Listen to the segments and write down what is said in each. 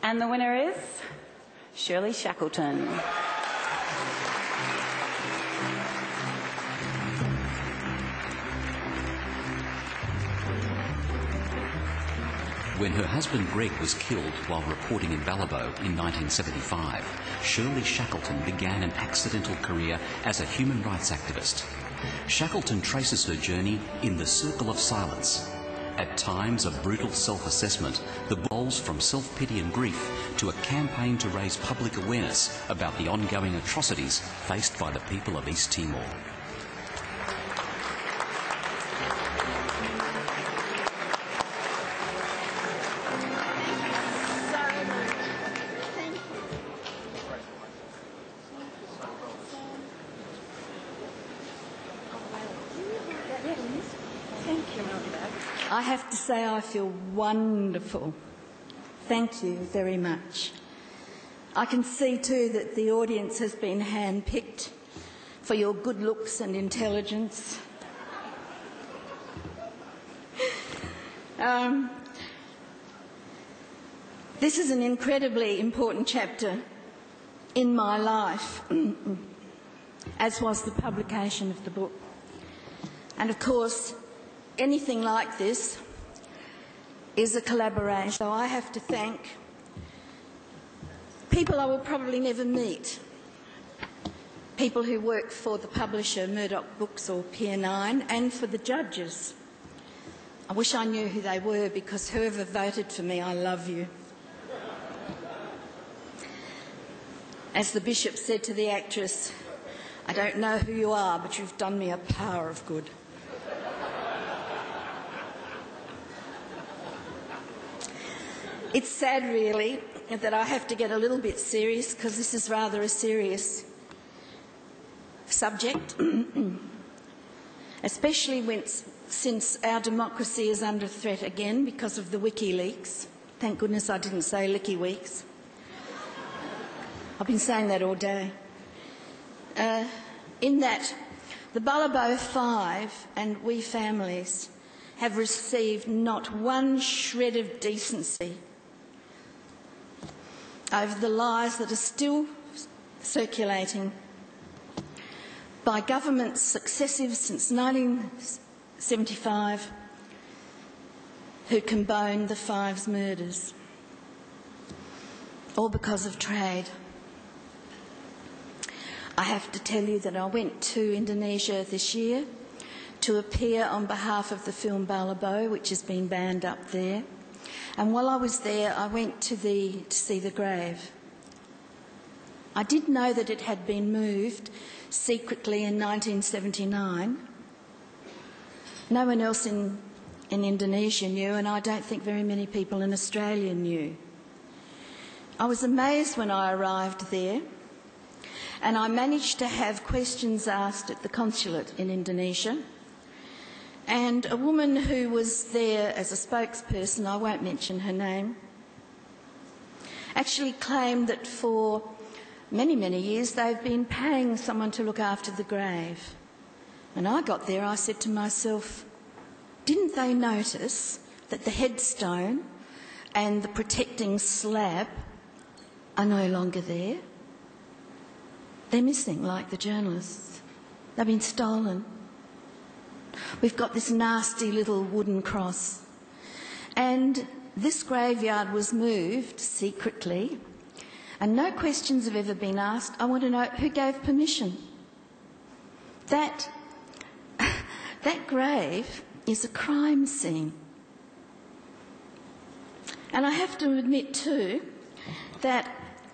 And the winner is Shirley Shackleton. When her husband Greg was killed while reporting in Balibo in 1975, Shirley Shackleton began an accidental career as a human rights activist. Shackleton traces her journey in the circle of silence. At times of brutal self-assessment that evolves from self-pity and grief to a campaign to raise public awareness about the ongoing atrocities faced by the people of East Timor. I have to say I feel wonderful. Thank you very much. I can see too that the audience has been handpicked for your good looks and intelligence. This is an incredibly important chapter in my life, as was the publication of the book. And of course, anything like this is a collaboration. So I have to thank people I will probably never meet, people who work for the publisher Murdoch Books or Pier 9, and for the judges. I wish I knew who they were, because whoever voted for me, I love you. As the bishop said to the actress, I don't know who you are, but you've done me a power of good. It's sad, really, that I have to get a little bit serious, because this is rather a serious subject, especially since our democracy is under threat again because of the WikiLeaks. Thank goodness I didn't say Licky Weeks. I've been saying that all day. In that, the Balibo Five and we families have received not one shred of decency over the lies that are still circulating by governments successive since 1975 who condoned the Fives' murders, all because of trade. I have to tell you that I went to Indonesia this year to appear on behalf of the film Balibo, which has been banned up there. And while I was there, I went to see the grave. I did know that it had been moved secretly in 1979. No one else in Indonesia knew, and I don't think very many people in Australia knew. I was amazed when I arrived there, and I managed to have questions asked at the consulate in Indonesia. And a woman who was there as a spokesperson, I won't mention her name, actually claimed that for many, many years they've been paying someone to look after the grave. When I got there, I said to myself, didn't they notice that the headstone and the protecting slab are no longer there? They're missing, like the journalists. They've been stolen. We've got this nasty little wooden cross. And this graveyard was moved secretly, and no questions have ever been asked. I want to know who gave permission. That grave is a crime scene. And I have to admit too that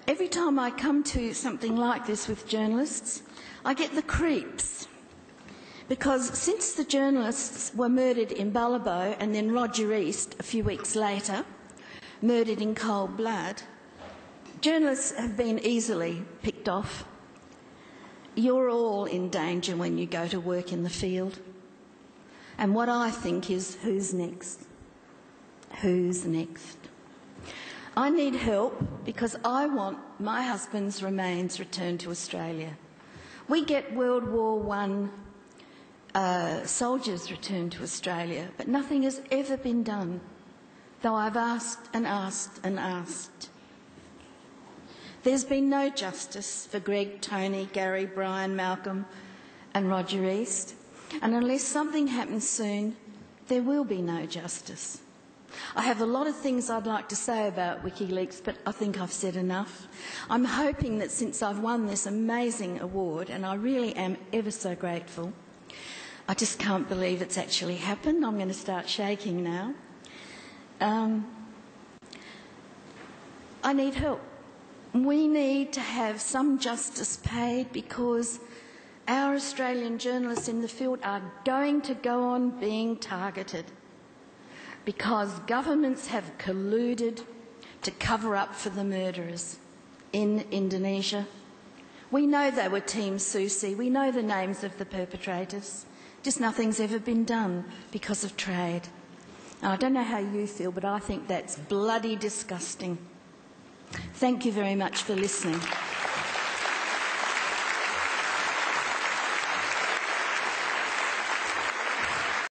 every time I come to something like this with journalists, I get the creeps. Because since the journalists were murdered in Balibo and then Roger East a few weeks later, murdered in cold blood, journalists have been easily picked off. You're all in danger when you go to work in the field. And what I think is, who's next? Who's next? I need help because I want my husband's remains returned to Australia. We get World War I soldiers returned to Australia, but nothing has ever been done, though I've asked and asked and asked. There's been no justice for Greg, Tony, Gary, Brian, Malcolm and Roger East. And unless something happens soon, there will be no justice. I have a lot of things I'd like to say about WikiLeaks, but I think I've said enough. I'm hoping that since I've won this amazing award, and I really am ever so grateful, I just can't believe it's actually happened. I'm going to start shaking now. I need help. We need to have some justice paid because our Australian journalists in the field are going to go on being targeted because governments have colluded to cover up for the murderers in Indonesia. We know they were Team Susi. We know the names of the perpetrators. Just nothing's ever been done because of trade. And I don't know how you feel, but I think that's bloody disgusting. Thank you very much for listening.